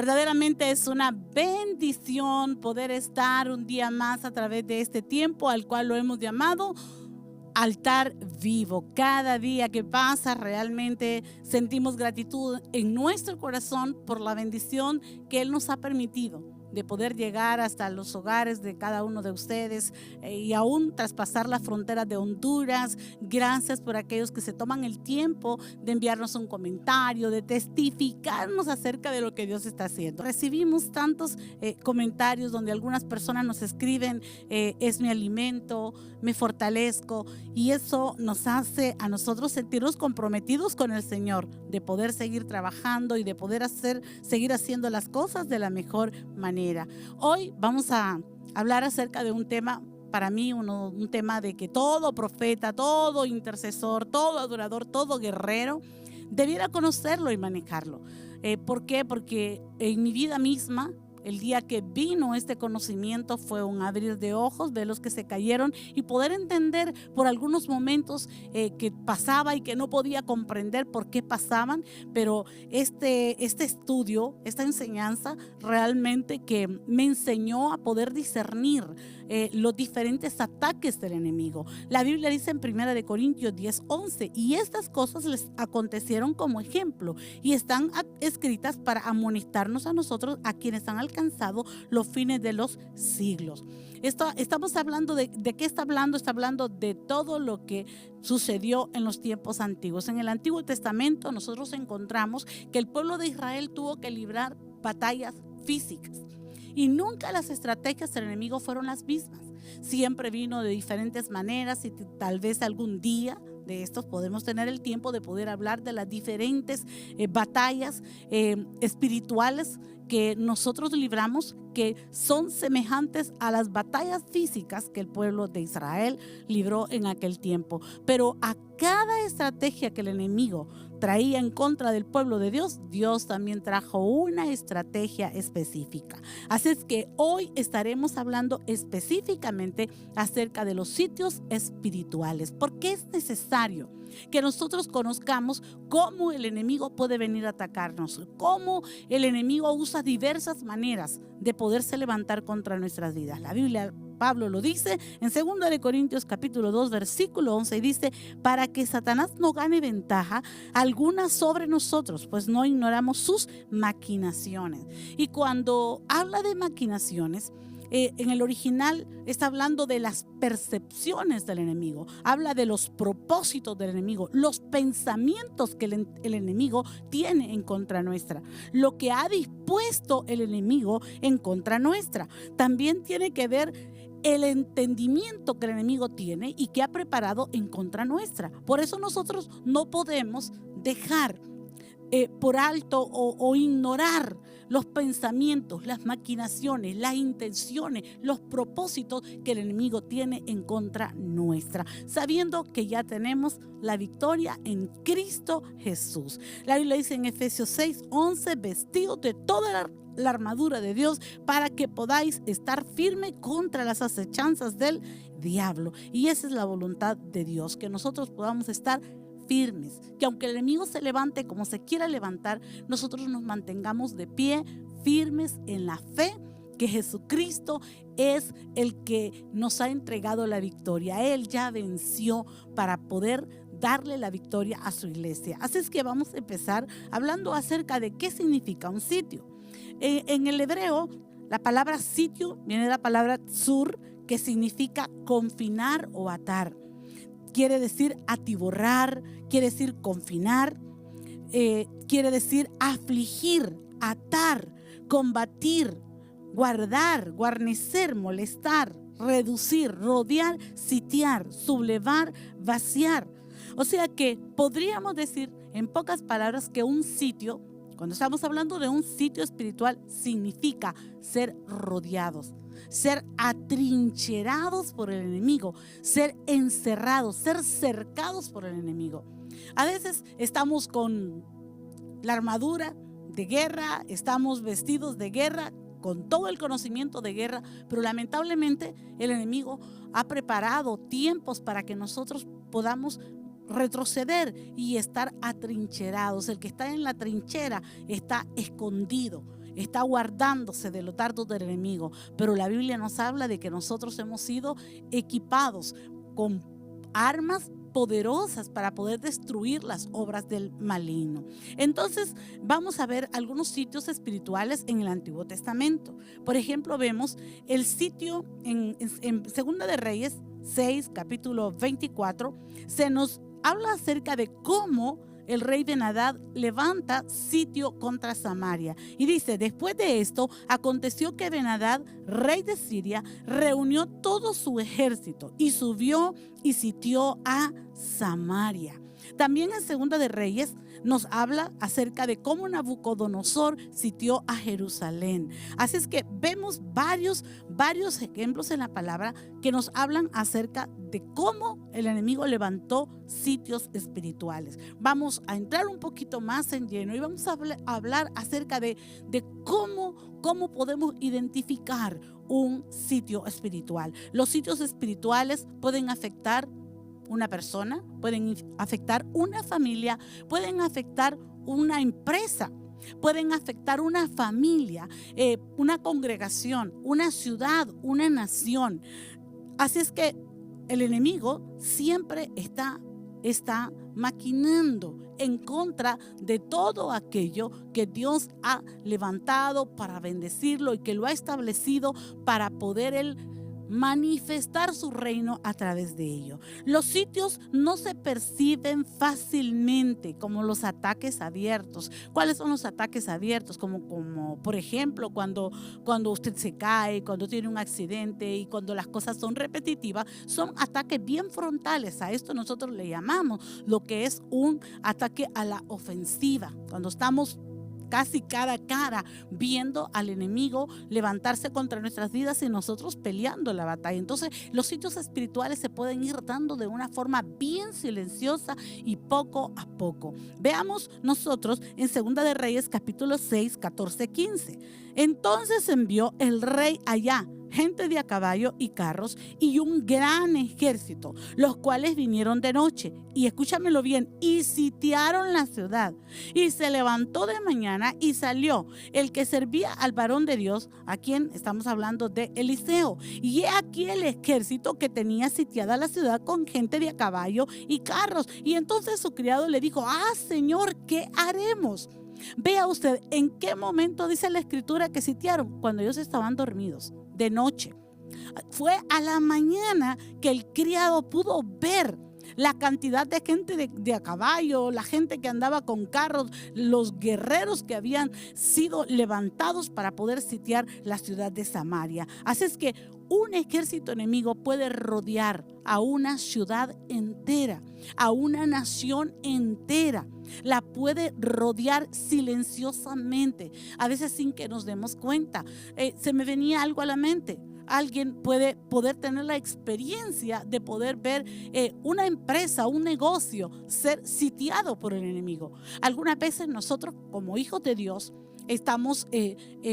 Verdaderamente es una bendición poder estar un día más a través de este tiempo al cual lo hemos llamado altar vivo. Cada día que pasa realmente sentimos gratitud en nuestro corazón por la bendición que Él nos ha permitido de poder llegar hasta los hogares de cada uno de ustedes y aún traspasar las fronteras de Honduras. Gracias por aquellos que se toman el tiempo de enviarnos un comentario, de testificarnos acerca de lo que Dios está haciendo. Recibimos tantos comentarios donde algunas personas nos escriben, es mi alimento, me fortalezco, y eso nos hace a nosotros sentirnos comprometidos con el Señor, de poder seguir trabajando y de poder seguir haciendo las cosas de la mejor manera. Hoy vamos a hablar acerca de un tema, para mí un tema de que todo profeta, todo intercesor, todo adorador, todo guerrero debiera conocerlo y manejarlo. ¿Por qué? Porque en mi vida misma, el día que vino este conocimiento fue un abrir de ojos, velos que se cayeron, y poder entender por algunos momentos que pasaba y que no podía comprender por qué pasaban. Pero este estudio, esta enseñanza realmente que me enseñó a poder discernir los diferentes ataques del enemigo. La Biblia dice en 1 Corintios 10:11, y estas cosas les acontecieron como ejemplo y están escritas para amonestarnos a nosotros, a quienes han alcanzado los fines de los siglos. Estamos hablando ¿de qué está hablando? Está hablando de todo lo que sucedió en los tiempos antiguos. En el Antiguo Testamento nosotros encontramos que el pueblo de Israel tuvo que librar batallas físicas. Y nunca las estrategias del enemigo fueron las mismas. Siempre vino de diferentes maneras, y tal vez algún día de estos podemos tener el tiempo de poder hablar de las diferentes batallas espirituales que nosotros libramos, que son semejantes a las batallas físicas que el pueblo de Israel libró en aquel tiempo. Pero a cada estrategia que el enemigo traía en contra del pueblo de Dios, Dios también trajo una estrategia específica. Así es que hoy estaremos hablando específicamente acerca de los sitios espirituales, porque es necesario que nosotros conozcamos cómo el enemigo puede venir a atacarnos, cómo el enemigo usa diversas maneras de poderse levantar contra nuestras vidas. La Biblia, Pablo lo dice en 2 Corintios capítulo 2 versículo 11, y dice: para que Satanás no gane ventaja alguna sobre nosotros, pues no ignoramos sus maquinaciones. Y cuando habla de maquinaciones, en el original está hablando de las percepciones del enemigo, habla de los propósitos del enemigo, los pensamientos que el enemigo tiene en contra nuestra, lo que ha dispuesto el enemigo en contra nuestra. También tiene que ver el entendimiento que el enemigo tiene y que ha preparado en contra nuestra. Por eso nosotros no podemos dejar por alto o ignorar los pensamientos, las maquinaciones, las intenciones, los propósitos que el enemigo tiene en contra nuestra, sabiendo que ya tenemos la victoria en Cristo Jesús. La Biblia dice en Efesios 6:11: vestidos de toda la armadura de Dios para que podáis estar firme contra las acechanzas del diablo. Y esa es la voluntad de Dios, que nosotros podamos estar firmes, que aunque el enemigo se levante como se quiera levantar, nosotros nos mantengamos de pie, firmes en la fe, que Jesucristo es el que nos ha entregado la victoria. Él ya venció para poder darle la victoria a su iglesia. Así es que vamos a empezar hablando acerca de qué significa un sitio. En el hebreo, la palabra sitio viene de la palabra tsur, que significa confinar o atar. Quiere decir atiborrar, quiere decir confinar, quiere decir afligir, atar, combatir, guardar, guarnecer, molestar, reducir, rodear, sitiar, sublevar, vaciar. O sea que podríamos decir en pocas palabras que un sitio, cuando estamos hablando de un sitio espiritual, significa ser rodeados, ser atrincherados por el enemigo, ser encerrados, ser cercados por el enemigo. A veces estamos con la armadura de guerra, estamos vestidos de guerra, con todo el conocimiento de guerra, pero lamentablemente el enemigo ha preparado tiempos para que nosotros podamos retroceder y estar atrincherados. El que está en la trinchera está escondido, está guardándose de los dardos del enemigo. Pero la Biblia nos habla de que nosotros hemos sido equipados con armas poderosas para poder destruir las obras del maligno. Entonces vamos a ver algunos sitios espirituales en el Antiguo Testamento. Por ejemplo, vemos el sitio en Segunda de Reyes 6, capítulo 24, se nos habla acerca de cómo el rey Ben-Hadad levanta sitio contra Samaria. Y dice, después de esto, aconteció que Ben-Hadad, rey de Siria, reunió todo su ejército y subió y sitió a Samaria. También en Segunda de Reyes nos habla acerca de cómo Nabucodonosor sitió a Jerusalén. Así es que vemos varios ejemplos en la palabra que nos hablan acerca de cómo el enemigo levantó sitios espirituales. Vamos a entrar un poquito más en lleno y vamos a hablar acerca de cómo podemos identificar un sitio espiritual. Los sitios espirituales pueden afectar una persona, pueden afectar una familia, pueden afectar una empresa, pueden afectar una familia, una congregación, una ciudad, una nación. Así es que el enemigo siempre está maquinando en contra de todo aquello que Dios ha levantado para bendecirlo y que lo ha establecido para poder él manifestar su reino a través de ello. Los sitios no se perciben fácilmente como los ataques abiertos. ¿Cuáles son los ataques abiertos? Como por ejemplo cuando usted se cae, cuando tiene un accidente y cuando las cosas son repetitivas, son ataques bien frontales. A esto nosotros le llamamos lo que es un ataque a la ofensiva, cuando estamos casi cara a cara, viendo al enemigo levantarse contra nuestras vidas y nosotros peleando la batalla. Entonces, los sitios espirituales se pueden ir dando de una forma bien silenciosa y poco a poco. Veamos nosotros en Segunda de Reyes, capítulo 6, 14, 15. Entonces envió el rey allá gente de a caballo y carros y un gran ejército, los cuales vinieron de noche, y escúchamelo bien, y sitiaron la ciudad. Y se levantó de mañana y salió el que servía al varón de Dios, a quien estamos hablando de Eliseo. Y he aquí el ejército que tenía sitiada la ciudad con gente de a caballo y carros. Y entonces su criado le dijo: Señor, ¿qué haremos? Vea usted en qué momento dice la escritura que sitiaron, cuando ellos estaban dormidos de noche. Fue a la mañana que el criado pudo ver la cantidad de gente de a caballo, la gente que andaba con carros, los guerreros que habían sido levantados para poder sitiar la ciudad de Samaria. Así es que un ejército enemigo puede rodear a una ciudad entera, a una nación entera. La puede rodear silenciosamente, a veces sin que nos demos cuenta. Se me venía algo a la mente. Alguien puede poder tener la experiencia de poder ver una empresa, un negocio ser sitiado por el enemigo. Algunas veces nosotros, como hijos de Dios, estamos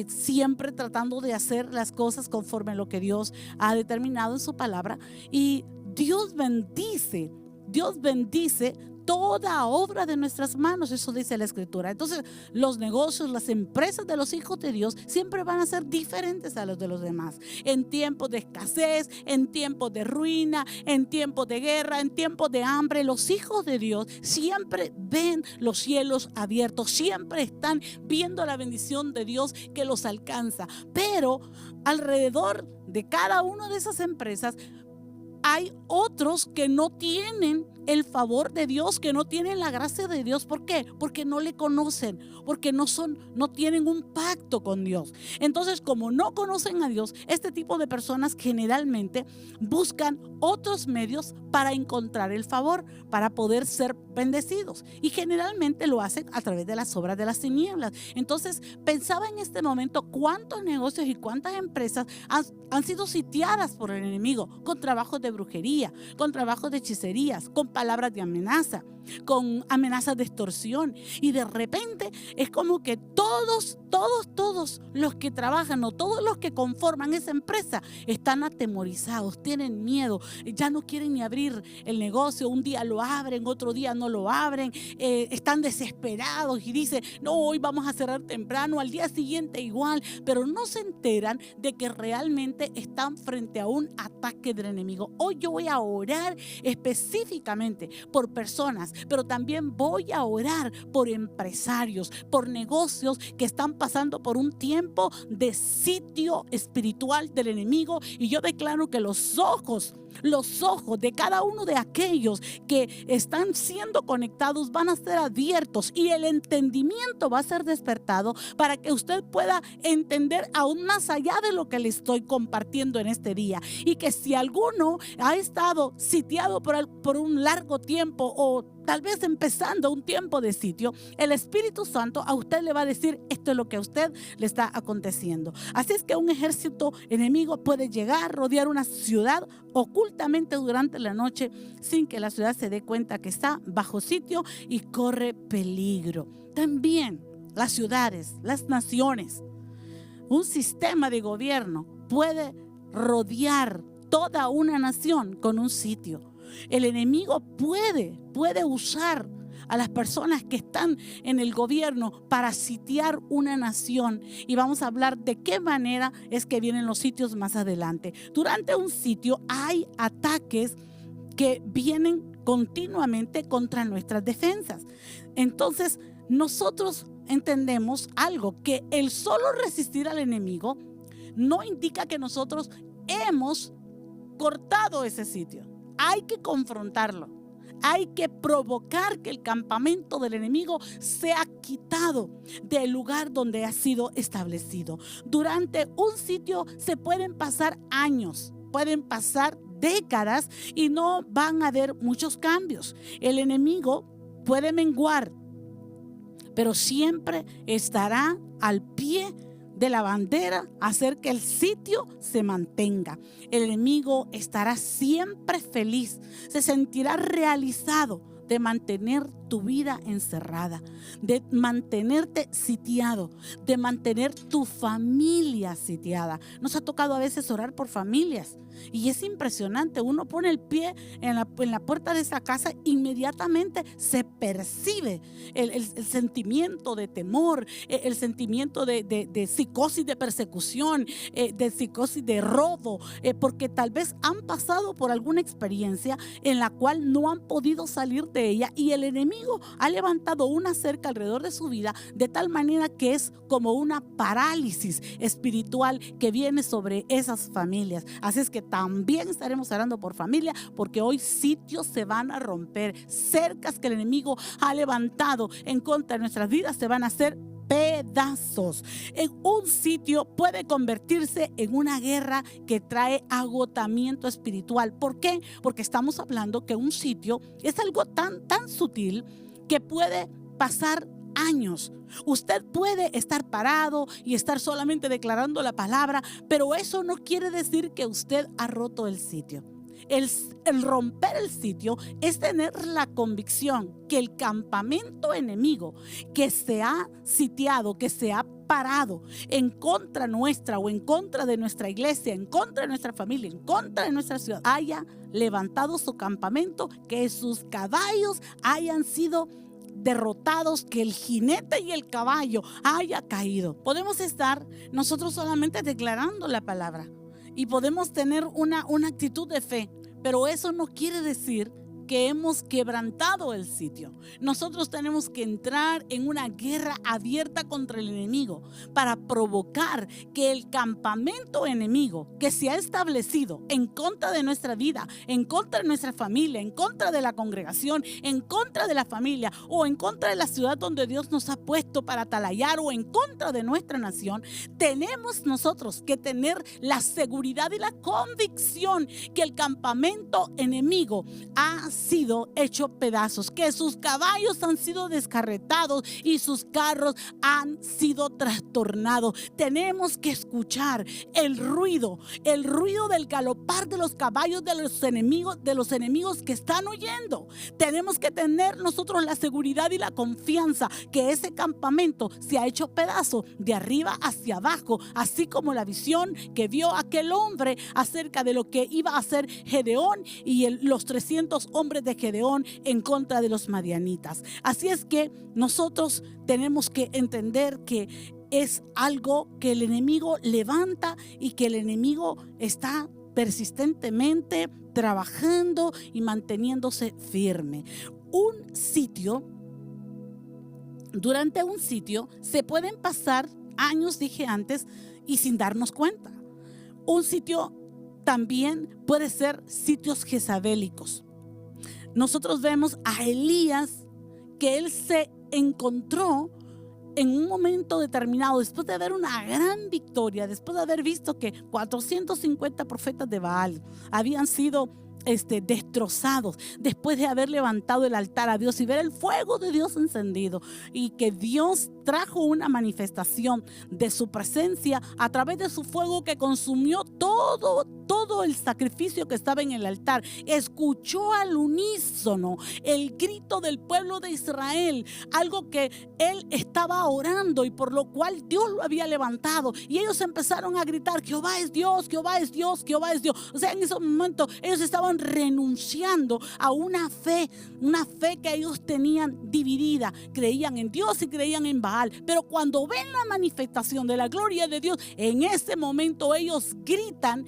siempre tratando de hacer las cosas conforme a lo que Dios ha determinado en su palabra, y Dios bendice toda obra de nuestras manos, eso dice la escritura. Entonces, los negocios, las empresas de los hijos de Dios siempre van a ser diferentes a los de los demás. En tiempos de escasez, en tiempos de ruina, en tiempos de guerra, en tiempos de hambre, los hijos de Dios siempre ven los cielos abiertos, siempre están viendo la bendición de Dios que los alcanza. Pero alrededor de cada una de esas empresas hay otros que no tienen el favor de Dios, que no tienen la gracia de Dios. ¿Por qué? Porque no le conocen, porque no tienen un pacto con Dios. Entonces, como no conocen a Dios, este tipo de personas generalmente buscan otros medios para encontrar el favor, para poder ser bendecidos, y generalmente lo hacen a través de las obras de las tinieblas. Entonces, pensaba en este momento cuántos negocios y cuántas empresas han sido sitiadas por el enemigo, con trabajos de brujería, con trabajos de hechicerías, con palabras de amenaza, con amenazas de extorsión. Y de repente es como que todos los que trabajan o todos los que conforman esa empresa están atemorizados, tienen miedo, ya no quieren ni abrir el negocio. Un día lo abren, otro día no lo abren, están desesperados y dicen, no, hoy vamos a cerrar temprano, al día siguiente igual, pero no se enteran de que realmente están frente a un ataque del enemigo. Hoy yo voy a orar específicamente por personas, pero también voy a orar por empresarios, por negocios que están pasando por un tiempo de sitio espiritual del enemigo. Y yo declaro que los ojos de cada uno de aquellos que están siendo conectados van a ser abiertos y el entendimiento va a ser despertado para que usted pueda entender aún más allá de lo que le estoy compartiendo en este día. Y que si alguno ha estado sitiado por un largo tiempo o tal vez empezando un tiempo de sitio, el Espíritu Santo a usted le va a decir, esto es lo que a usted le está aconteciendo. Así es que un ejército enemigo puede llegar, rodear una ciudad ocultamente durante la noche sin que la ciudad se dé cuenta que está bajo sitio y corre peligro. También las ciudades, las naciones, un sistema de gobierno puede rodear toda una nación con un sitio. El enemigo puede usar a las personas que están en el gobierno para sitiar una nación. Y vamos a hablar de qué manera es que vienen los sitios más adelante. Durante un sitio hay ataques que vienen continuamente contra nuestras defensas. Entonces nosotros entendemos algo, que el solo resistir al enemigo no indica que nosotros hemos cortado ese sitio. Hay que confrontarlo. Hay que provocar que el campamento del enemigo sea quitado del lugar donde ha sido establecido. Durante un sitio se pueden pasar años, pueden pasar décadas y no van a haber muchos cambios. El enemigo puede menguar, pero siempre estará al pie de la bandera, hacer que el sitio se mantenga. El enemigo estará siempre feliz, se sentirá realizado de mantener tu vida encerrada, de mantenerte sitiado, de mantener tu familia sitiada. Nos ha tocado a veces orar por familias y es impresionante. Uno pone el pie en la puerta de esa casa, inmediatamente se percibe el sentimiento de temor, el sentimiento de psicosis de persecución, de psicosis de robo, porque tal vez han pasado por alguna experiencia en la cual no han podido salir de ella y el enemigo ha levantado una cerca alrededor de su vida de tal manera que es como una parálisis espiritual que viene sobre esas familias. Así es que también estaremos orando por familia, porque hoy sitios se van a romper, cercas que el enemigo ha levantado en contra de nuestras vidas se van a hacer pedazos. En un sitio puede convertirse en una guerra que trae agotamiento espiritual. ¿Por qué? Porque estamos hablando que un sitio es algo tan sutil que puede pasar años. Usted puede estar parado y estar solamente declarando la palabra, pero eso no quiere decir que usted ha roto el sitio. El romper el sitio es tener la convicción que el campamento enemigo que se ha sitiado, que se ha parado en contra nuestra o en contra de nuestra iglesia, en contra de nuestra familia, en contra de nuestra ciudad, haya levantado su campamento, que sus caballos hayan sido derrotados, que el jinete y el caballo haya caído. Podemos estar nosotros solamente declarando la palabra y podemos tener una actitud de fe, pero eso no quiere decir que hemos quebrantado el sitio. Nosotros tenemos que entrar en una guerra abierta contra el enemigo para provocar que el campamento enemigo que se ha establecido en contra de nuestra vida, en contra de nuestra familia, en contra de la congregación, en contra de la familia o en contra de la ciudad donde Dios nos ha puesto para atalayar o en contra de nuestra nación, tenemos nosotros que tener la seguridad y la convicción que el campamento enemigo ha sido hecho pedazos, que sus caballos han sido descarretados y sus carros han sido trastornados. Tenemos que escuchar el ruido del galopar de los caballos de los enemigos que están huyendo. Tenemos que tener nosotros la seguridad y la confianza que ese campamento se ha hecho pedazo de arriba hacia abajo, así como la visión que vio aquel hombre acerca de lo que iba a hacer Gedeón y los 300 hombres de Gedeón en contra de los madianitas. Así es que nosotros tenemos que entender que es algo que el enemigo levanta y que el enemigo está persistentemente trabajando y manteniéndose firme. Durante un sitio se pueden pasar años, dije antes, y sin darnos cuenta. Un sitio también puede ser sitios jezabélicos. Nosotros vemos a Elías que él se encontró en un momento determinado, después de haber una gran victoria, después de haber visto que 450 profetas de Baal habían sido destrozados, después de haber levantado el altar a Dios y ver el fuego de Dios encendido, y que Dios trajo una manifestación de su presencia a través de su fuego que consumió todo el sacrificio que estaba en el altar. Escuchó al unísono el grito del pueblo de Israel, algo que él estaba orando y por lo cual Dios lo había levantado, y ellos empezaron a gritar: Jehová es Dios, Jehová es Dios, Jehová es Dios. O sea, en ese momento ellos estaban renunciando a una fe que ellos tenían dividida. Creían en Dios y creían en Baal, pero cuando ven la manifestación de la gloria de Dios, en ese momento ellos gritan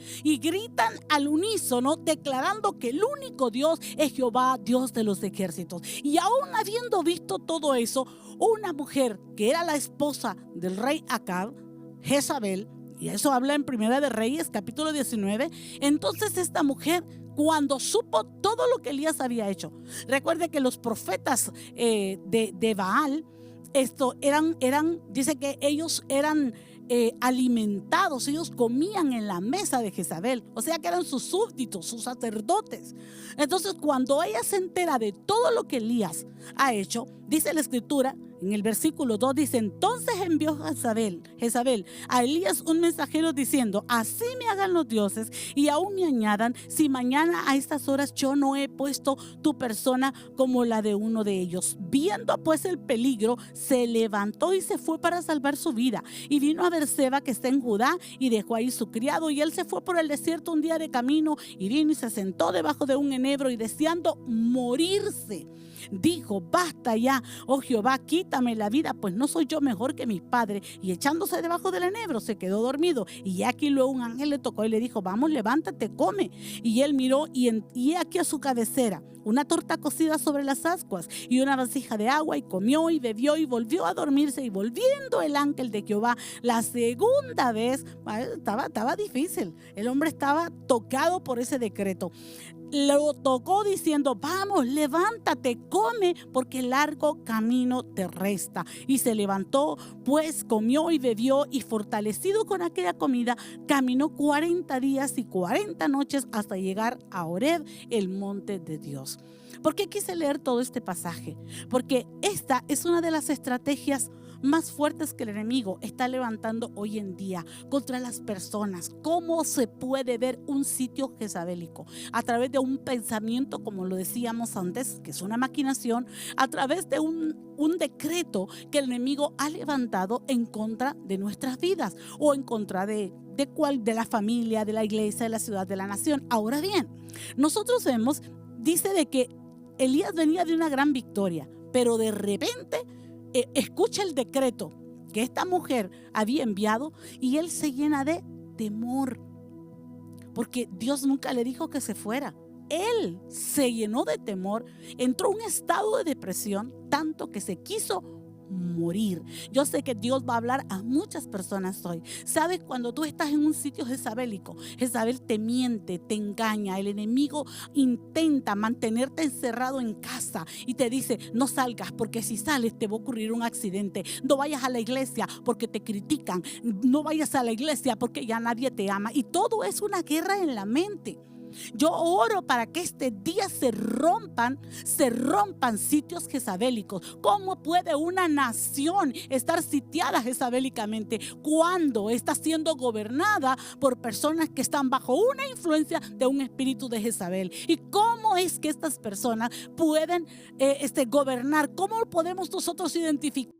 al unísono, declarando que el único Dios es Jehová, Dios de los ejércitos. Y aún habiendo visto todo eso, una mujer que era la esposa del rey Acab, Jezabel, y eso habla en Primera de Reyes capítulo 19. Entonces esta mujer, cuando supo todo lo que Elías había hecho, recuerde que los profetas de Baal, dice que ellos eran alimentados, ellos comían en la mesa de Jezabel, o sea que eran sus súbditos, sus sacerdotes. Entonces, cuando ella se entera de todo lo que Elías ha hecho, dice la escritura en el versículo 2, dice: entonces envió Jezabel a Elías un mensajero diciendo: así me hagan los dioses y aún me añadan, si mañana a estas horas yo no he puesto tu persona como la de uno de ellos. Viendo pues el peligro, se levantó y se fue para salvar su vida, y vino a Berseba, que está en Judá, y dejó ahí su criado, y él se fue por el desierto un día de camino, y vino y se sentó debajo de un enebro, y deseando morirse, dijo: basta ya, oh Jehová, quítame la vida, pues no soy yo mejor que mis padres. Y echándose debajo del enebro se quedó dormido, y aquí luego un ángel le tocó y le dijo: vamos, levántate, come. Y él miró, y aquí a su cabecera una torta cocida sobre las ascuas y una vasija de agua, y comió y bebió y volvió a dormirse. Y volviendo el ángel de Jehová la segunda vez, estaba difícil, el hombre estaba tocado por ese decreto, lo tocó diciendo: vamos, levántate, come, porque largo camino te resta. Y se levantó, pues comió y bebió, y fortalecido con aquella comida, caminó 40 días y 40 noches hasta llegar a Horeb, el monte de Dios. ¿Por qué quise leer todo este pasaje? Porque esta es una de las estrategias más fuertes que el enemigo está levantando hoy en día contra las personas. ¿Cómo se puede ver un sitio jezabélico? A través de un pensamiento, como lo decíamos antes, que es una maquinación, a través de un decreto que el enemigo ha levantado en contra de nuestras vidas, o en contra de la familia, de la iglesia, de la ciudad, de la nación. Ahora bien, nosotros vemos, dice de que Elías venía de una gran victoria, pero de repente escucha el decreto que esta mujer había enviado, y él se llena de temor, porque Dios nunca le dijo que se fuera. Él se llenó de temor, entró en un estado de depresión, tanto que se quiso morir. Yo sé que Dios va a hablar a muchas personas hoy. Sabes, cuando tú estás en un sitio jezabélico, Jezabel te miente, te engaña. El enemigo intenta mantenerte encerrado en casa y te dice: no salgas, porque si sales te va a ocurrir un accidente. No vayas a la iglesia porque te critican. No vayas a la iglesia porque ya nadie te ama. Y todo es una guerra en la mente. Yo oro para que este día se rompan sitios jezabélicos. ¿Cómo puede una nación estar sitiada jezabélicamente cuando está siendo gobernada por personas que están bajo una influencia de un espíritu de Jezabel? ¿Y cómo es que estas personas pueden gobernar? ¿Cómo podemos nosotros identificar